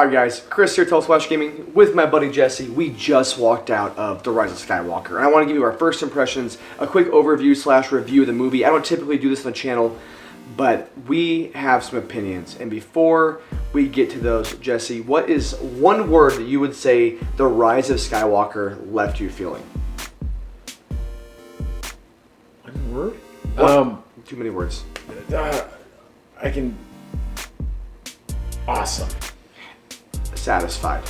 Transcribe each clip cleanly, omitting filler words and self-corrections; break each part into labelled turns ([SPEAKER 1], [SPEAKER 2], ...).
[SPEAKER 1] Alright guys, Chris here, telesplashgaming, with my buddy Jesse. We just walked out of The Rise of Skywalker, and I want to give you our first impressions, a quick overview / review of the movie. I don't typically do this on the channel, but we have some opinions. And before we get to those, Jesse, what is one word that you would say The Rise of Skywalker left you feeling?
[SPEAKER 2] One word?
[SPEAKER 1] Too many words.
[SPEAKER 2] Awesome.
[SPEAKER 1] Satisfied.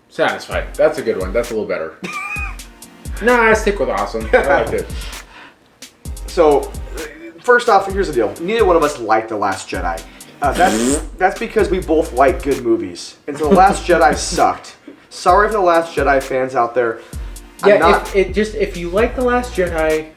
[SPEAKER 2] Satisfied. That's a good one. That's a little better. Nah, I stick with awesome. I liked it.
[SPEAKER 1] So, first off, here's the deal. Neither one of us liked The Last Jedi. That's because we both like good movies. And so The Last Jedi sucked. Sorry for The Last Jedi fans out there.
[SPEAKER 2] If you like The Last Jedi,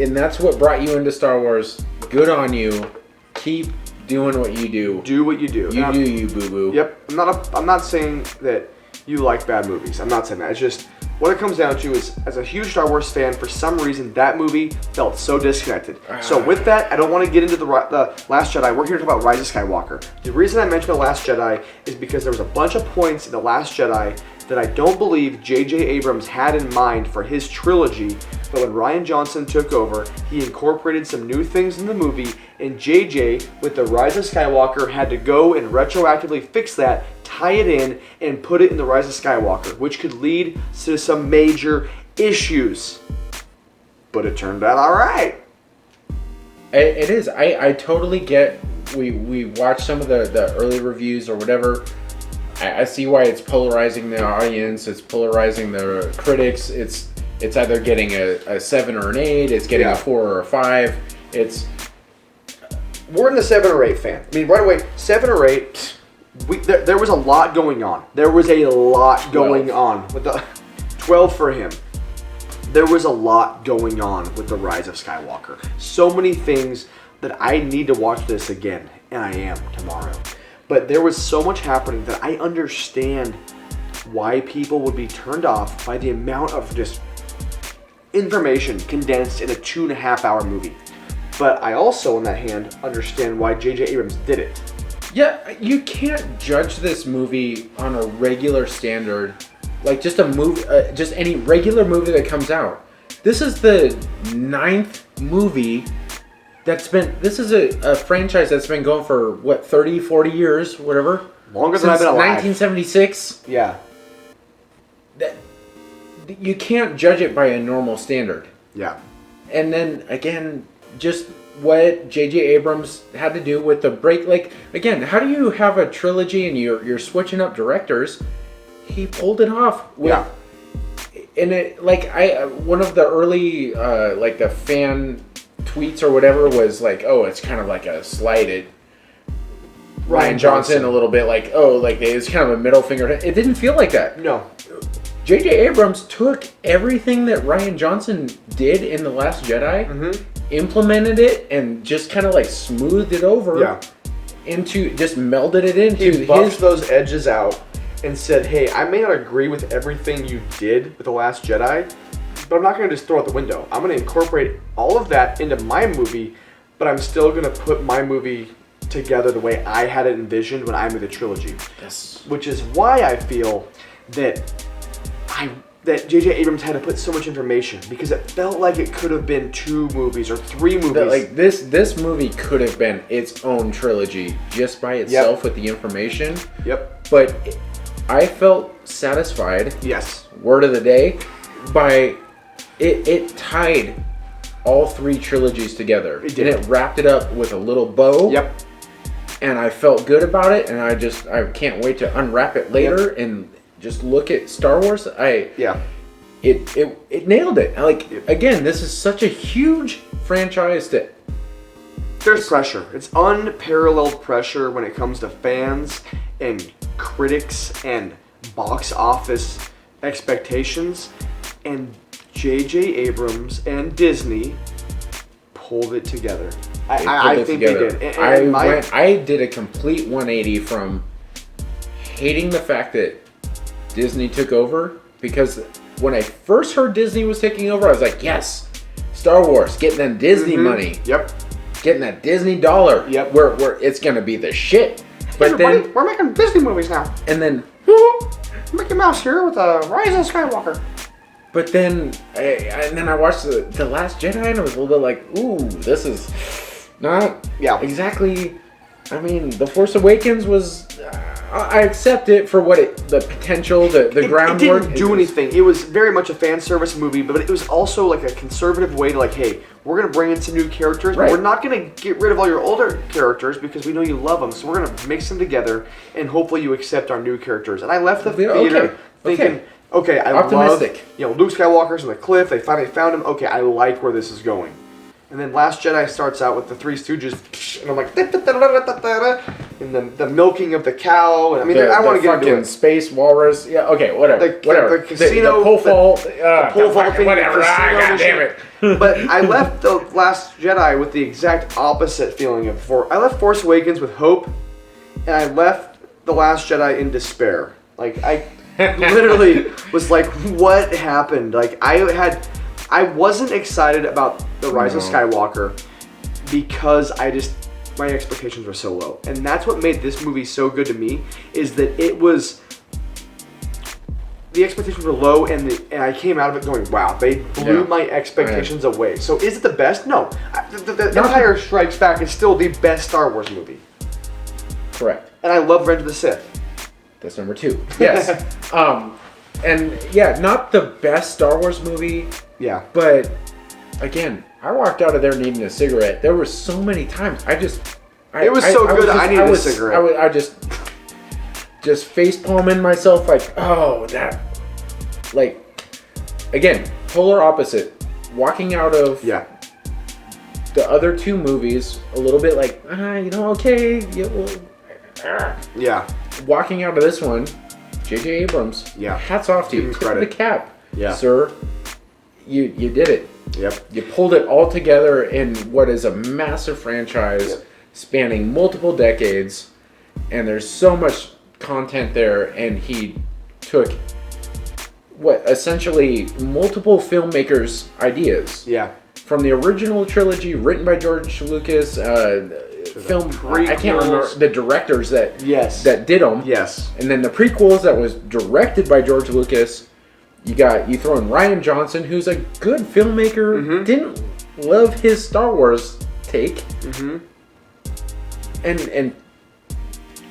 [SPEAKER 2] and that's what brought you into Star Wars, good on you. Keep doing what you do.
[SPEAKER 1] Do what you do.
[SPEAKER 2] You do you, boo-boo.
[SPEAKER 1] Yep. I'm not saying that you like bad movies. I'm not saying that. It's just what it comes down to is, as a huge Star Wars fan, for some reason that movie felt so disconnected. So with that, I don't want to get into the Last Jedi. We're here to talk about Rise of Skywalker. The reason I mentioned The Last Jedi is because there was a bunch of points in The Last Jedi that I don't believe J.J. Abrams had in mind for his trilogy, but when Rian Johnson took over, he incorporated some new things in the movie, and J.J., with The Rise of Skywalker, had to go and retroactively fix that, tie it in, and put it in The Rise of Skywalker, which could lead to some major issues. But it turned out alright.
[SPEAKER 2] It is. I totally get, we watched some of the early reviews or whatever. I see why it's polarizing the audience, it's polarizing the critics. It's either getting a 7 or an 8, it's getting a 4 or a 5.
[SPEAKER 1] We're in the 7 or 8 fan. I mean, right away, 7 or 8, there was a lot going on. There was a lot going on with the 12 for him. There was a lot going on with The Rise of Skywalker. So many things that I need to watch this again, and I am tomorrow. But there was so much happening that I understand why people would be turned off by the amount of just information condensed in a 2.5 hour movie. But I also, on that hand, understand why J.J. Abrams did it.
[SPEAKER 2] Yeah, you can't judge this movie on a regular standard, like just a movie, just any regular movie that comes out. This is the 9th movie this is a franchise that's been going for, what, 30, 40 years, whatever?
[SPEAKER 1] Longer than I've been alive.
[SPEAKER 2] 1976.
[SPEAKER 1] Yeah.
[SPEAKER 2] You can't judge it by a normal standard.
[SPEAKER 1] Yeah.
[SPEAKER 2] And then, again, just what J.J. Abrams had to do with the break. Like, again, how do you have a trilogy and you're switching up directors? He pulled it off. And it, like, one of the early, like, the fan tweets or whatever was like, oh, it's kind of like a slight at Rian Johnson a little bit, like, oh, like it's kind of a middle finger. It didn't feel like that.
[SPEAKER 1] No.
[SPEAKER 2] J.J. Abrams took everything that Rian Johnson did in The Last Jedi, implemented it, and just kind of like smoothed it over into, just melded it into
[SPEAKER 1] He buffed those edges out and said, hey, I may not agree with everything you did with The Last Jedi, but I'm not going to just throw it out the window. I'm going to incorporate all of that into my movie, but I'm still going to put my movie together the way I had it envisioned when I made the trilogy.
[SPEAKER 2] Yes.
[SPEAKER 1] Which is why I feel that J.J. Abrams had to put so much information, because it felt like it could have been 2 movies or 3 movies.
[SPEAKER 2] Like this movie could have been its own trilogy just by itself with the information.
[SPEAKER 1] Yep.
[SPEAKER 2] But I felt satisfied.
[SPEAKER 1] Yes.
[SPEAKER 2] Word of the day. By it tied all 3 trilogies together.
[SPEAKER 1] It did.
[SPEAKER 2] And it wrapped it up with a little bow.
[SPEAKER 1] Yep.
[SPEAKER 2] And I felt good about it, and I can't wait to unwrap it later and just look at Star Wars. It nailed it. Like, again, this is such a huge franchise that
[SPEAKER 1] there's pressure. It's unparalleled pressure when it comes to fans and critics and box office expectations, and J.J. Abrams and Disney pulled it together. I think they did.
[SPEAKER 2] I did a complete 180 from hating the fact that Disney took over, because when I first heard Disney was taking over, I was like, yes, Star Wars, getting that Disney money.
[SPEAKER 1] Yep.
[SPEAKER 2] Getting that Disney dollar.
[SPEAKER 1] Yep.
[SPEAKER 2] Where it's going to be the shit. But
[SPEAKER 1] everybody,
[SPEAKER 2] then
[SPEAKER 1] we're making Disney movies now.
[SPEAKER 2] and then
[SPEAKER 1] Mickey Mouse here with the Rise of Skywalker.
[SPEAKER 2] But then, I watched the Last Jedi, and I was a little bit like, ooh, this is not exactly. I mean, The Force Awakens was. I accept it for what the potential, the groundwork.
[SPEAKER 1] It didn't do anything. It was very much a fan service movie, but it was also like a conservative way to like, hey, we're gonna bring in some new characters, but we're not gonna get rid of all your older characters because we know you love them. So we're gonna mix them together, and hopefully you accept our new characters. And I left the theater thinking. Okay, I
[SPEAKER 2] optimistic.
[SPEAKER 1] Love, Luke Skywalker's on the cliff. They finally found him. Okay, I like where this is going. And then Last Jedi starts out with the Three Stooges, and I'm like, and the milking of the cow. And I mean, I want to get into it.
[SPEAKER 2] Space walrus. Yeah. Okay. Whatever.
[SPEAKER 1] The casino.
[SPEAKER 2] The pole vault.
[SPEAKER 1] The pole vault thing.
[SPEAKER 2] Whatever. God damn it.
[SPEAKER 1] But I left the Last Jedi with the exact opposite feeling of I left Force Awakens with hope, and I left the Last Jedi in despair. Like I literally was like, what happened? Like I wasn't excited about the Rise of Skywalker because my expectations were so low. And that's what made this movie so good to me, is that the expectations were low, and I came out of it going, wow, they blew my expectations away. So is it the best? No. The Empire Strikes Back is still the best Star Wars movie.
[SPEAKER 2] Correct.
[SPEAKER 1] And I love Revenge of the Sith.
[SPEAKER 2] That's number 2. Yes. And yeah, not the best Star Wars movie.
[SPEAKER 1] Yeah.
[SPEAKER 2] But again, I walked out of there needing a cigarette. There were so many times it was so good. I needed a cigarette. I just face palming myself like, oh, that, like, again, polar opposite. Walking out of the other 2 movies a little bit like, okay, walking out of this one, J.J. Abrams, hats off to you. Tip of the cap, sir. You did it.
[SPEAKER 1] Yep.
[SPEAKER 2] You pulled it all together in what is a massive franchise spanning multiple decades, and there's so much content there, and he took essentially multiple filmmakers' ideas.
[SPEAKER 1] Yeah.
[SPEAKER 2] From the original trilogy written by George Lucas, I can't remember the directors that did them.
[SPEAKER 1] Yes.
[SPEAKER 2] And then the prequels that was directed by George Lucas. You throw in Rian Johnson, who's a good filmmaker. Mm-hmm. Didn't love his Star Wars take. Mm-hmm. And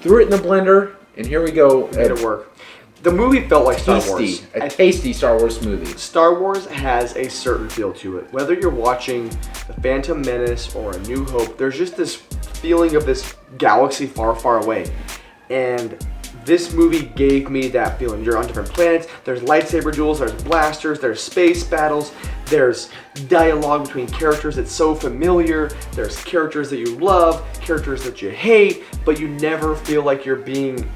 [SPEAKER 2] threw it in the blender, and here we go.
[SPEAKER 1] Made it work. The movie felt like Star Wars.
[SPEAKER 2] A tasty Star Wars movie.
[SPEAKER 1] Star Wars has a certain feel to it. Whether you're watching The Phantom Menace or A New Hope, there's just this feeling of this galaxy far, far away. And this movie gave me that feeling. You're on different planets, there's lightsaber duels, there's blasters, there's space battles, there's dialogue between characters that's so familiar, there's characters that you love, characters that you hate, but you never feel like you're being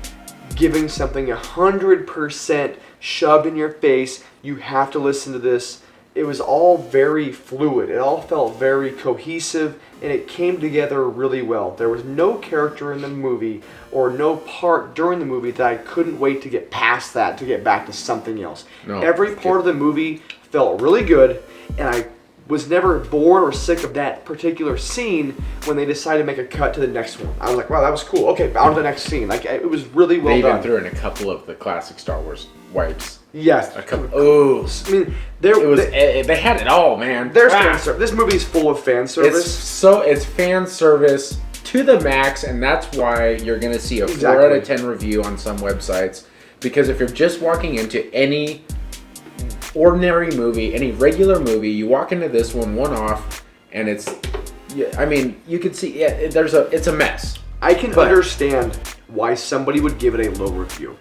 [SPEAKER 1] given something 100% shoved in your face. You have to listen to this. It was all very fluid. It all felt very cohesive, and it came together really well. There was no character in the movie or no part during the movie that I couldn't wait to get past that, to get back to something else. No. Every part of the movie felt really good, and I was never bored or sick of that particular scene when they decided to make a cut to the next one. I was like, wow, that was cool. Okay, on to the next scene. Like, it was really well done.
[SPEAKER 2] They even threw in a couple of the classic Star Wars wipes.
[SPEAKER 1] Yes.
[SPEAKER 2] A couple. Oh,
[SPEAKER 1] I mean,
[SPEAKER 2] they had it all, man.
[SPEAKER 1] There's fan service. This movie's full of fan service.
[SPEAKER 2] It's fan service to the max, and that's why you're gonna see a 4 out of 10 review on some websites. Because if you're just walking into any ordinary movie, any regular movie, you walk into this one off, and it's, I mean, you can see, it's a mess.
[SPEAKER 1] I can understand why somebody would give it a low review.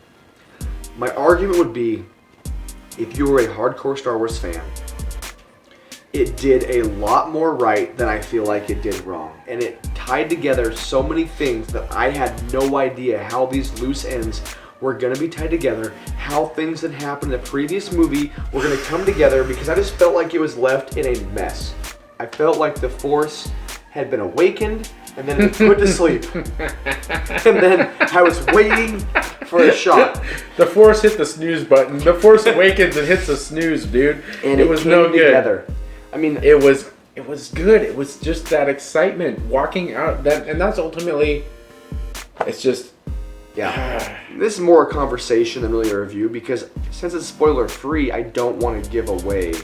[SPEAKER 1] My argument would be, if you were a hardcore Star Wars fan, it did a lot more right than I feel like it did wrong. And it tied together so many things that I had no idea how these loose ends were going to be tied together, how things that happened in the previous movie were going to come together, because I just felt like it was left in a mess. I felt like the Force had been awakened and then it put to sleep. And then I was waiting for a shot.
[SPEAKER 2] The Force hit the snooze button. The Force awakens and hits the snooze, dude.
[SPEAKER 1] And it was no good. Together. I mean,
[SPEAKER 2] it was good. It was just that excitement walking out. And that's ultimately, it's just
[SPEAKER 1] Yeah. This is more a conversation than really a review because since it's spoiler free, I don't want to give away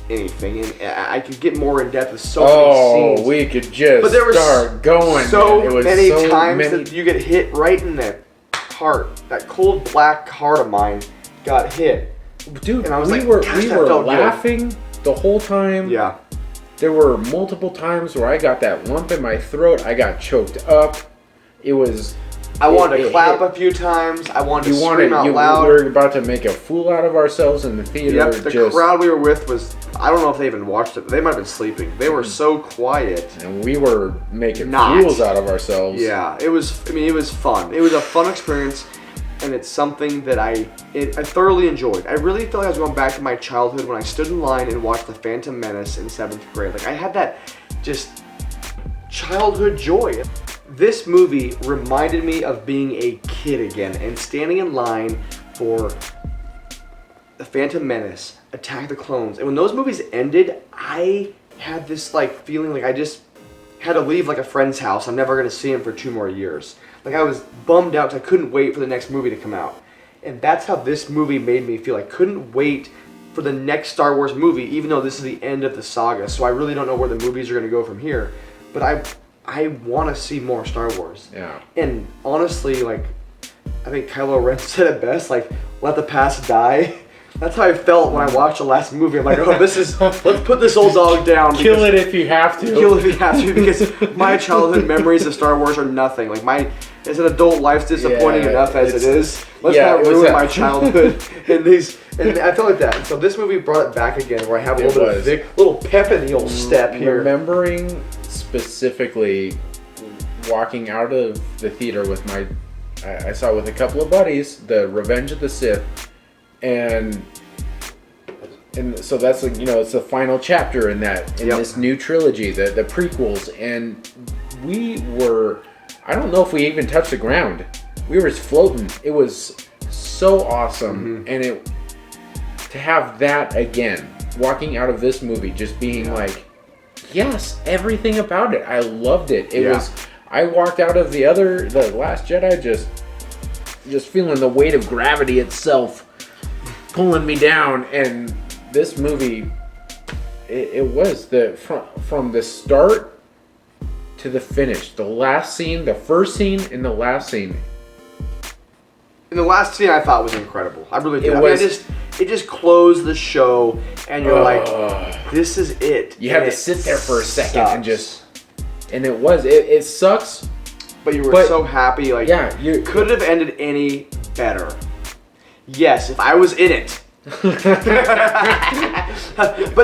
[SPEAKER 1] anything, and I could get more in depth with so many scenes.
[SPEAKER 2] We could just
[SPEAKER 1] but there
[SPEAKER 2] start going.
[SPEAKER 1] So many times that you get hit right in the heart. That cold black heart of mine got hit.
[SPEAKER 2] Dude,
[SPEAKER 1] and I was
[SPEAKER 2] we were laughing the whole time.
[SPEAKER 1] Yeah.
[SPEAKER 2] There were multiple times where I got that lump in my throat. I got choked up. It was.
[SPEAKER 1] I wanted to clap a few times. I wanted to scream out loud.
[SPEAKER 2] We were about to make a fool out of ourselves in the theater.
[SPEAKER 1] Yep, the crowd we were with was, I don't know if they even watched it. They might have been sleeping. They were so quiet.
[SPEAKER 2] And we were making fools out of ourselves.
[SPEAKER 1] Yeah, it was fun. It was a fun experience, and it's something that I thoroughly enjoyed. I really feel like I was going back to my childhood when I stood in line and watched The Phantom Menace in 7th grade. Like, I had that just childhood joy. This movie reminded me of being a kid again and standing in line for The Phantom Menace, Attack the Clones. And when those movies ended, I had this feeling like I just had to leave a friend's house. I'm never going to see him for 2 more years. I was bummed out because I couldn't wait for the next movie to come out. And that's how this movie made me feel. I couldn't wait for the next Star Wars movie, even though this is the end of the saga. So I really don't know where the movies are going to go from here. But I want to see more Star Wars.
[SPEAKER 2] Yeah.
[SPEAKER 1] And honestly, I think Kylo Ren said it best, let the past die. That's how I felt when I watched the last movie. I'm like, oh, let's put this old dog down.
[SPEAKER 2] Kill it if you have to.
[SPEAKER 1] Kill it if you have to, because my childhood memories of Star Wars are nothing. As an adult, life's disappointing enough as it is. Let's not ruin my childhood and I feel like that. And so this movie brought it back again, where I have a little pep in the old step here.
[SPEAKER 2] Remembering specifically walking out of the theater with I saw with a couple of buddies, the Revenge of the Sith, and so that's it's the final chapter in this new trilogy, the prequels, and we were, I don't know if we even touched the ground. We were just floating. It was so awesome, and to have that again, walking out of this movie, just being yes, everything about it. I loved it. It was. I walked out of the Last Jedi just feeling the weight of gravity itself pulling me down, and this movie, it was from the start to the finish. The last scene, the first scene, and the last scene.
[SPEAKER 1] And the last scene I thought was incredible. I really did. It just closed the show, and you're this is it.
[SPEAKER 2] You had to sit there for a second and it sucks.
[SPEAKER 1] But you were so happy.
[SPEAKER 2] You
[SPEAKER 1] could have ended any better. Yes, if I was in it. But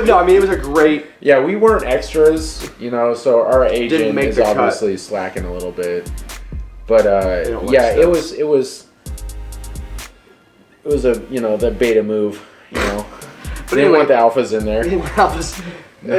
[SPEAKER 1] no, it was a great.
[SPEAKER 2] Yeah, we weren't extras, so our agent is obviously slacking a little bit. But it was a the beta move, But they didn't want the alphas in there.
[SPEAKER 1] It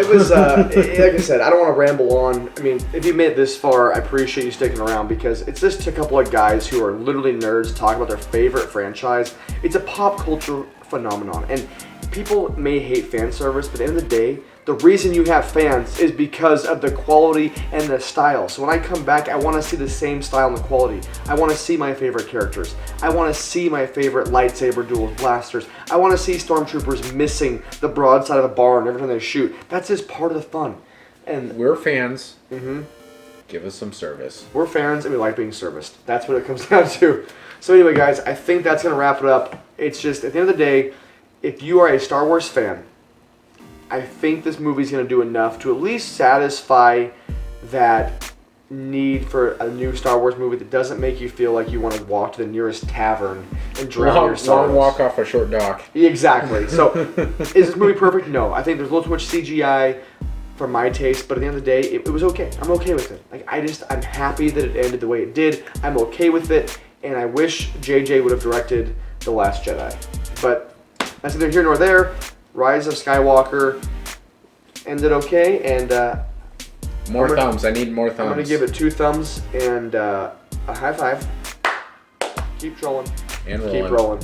[SPEAKER 1] was like I said, I don't want to ramble on. If you made it this far, I appreciate you sticking around, because it's just a couple of guys who are literally nerds talking about their favorite franchise. It's a pop culture phenomenon, and people may hate fan service, but at the end of the day, the reason you have fans is because of the quality and the style. So when I come back, I want to see the same style and the quality. I want to see my favorite characters. I want to see my favorite lightsaber duels, blasters. I want to see stormtroopers missing the broadside of the barn every time they shoot. That's just part of the fun. And
[SPEAKER 2] we're fans. Give us some service.
[SPEAKER 1] We're fans, and we like being serviced. That's what it comes down to. So anyway, guys, I think that's going to wrap it up. It's just, at the end of the day, if you are a Star Wars fan, I think this movie's going to do enough to at least satisfy that need for a new Star Wars movie that doesn't make you feel like you want to walk to the nearest tavern and drown your sorrows.
[SPEAKER 2] Long walk off a short dock.
[SPEAKER 1] Exactly. So, is this movie perfect? No. I think there's a little too much CGI for my taste, but at the end of the day, it was okay. I'm okay with it. I'm happy that it ended the way it did. I'm okay with it, and I wish JJ would have directed The Last Jedi. But that's neither here nor there. Rise of Skywalker ended okay, and
[SPEAKER 2] more thumbs. I need more thumbs.
[SPEAKER 1] I'm gonna give it 2 thumbs and a high five. Keep trolling.
[SPEAKER 2] And rolling.
[SPEAKER 1] Keep rolling.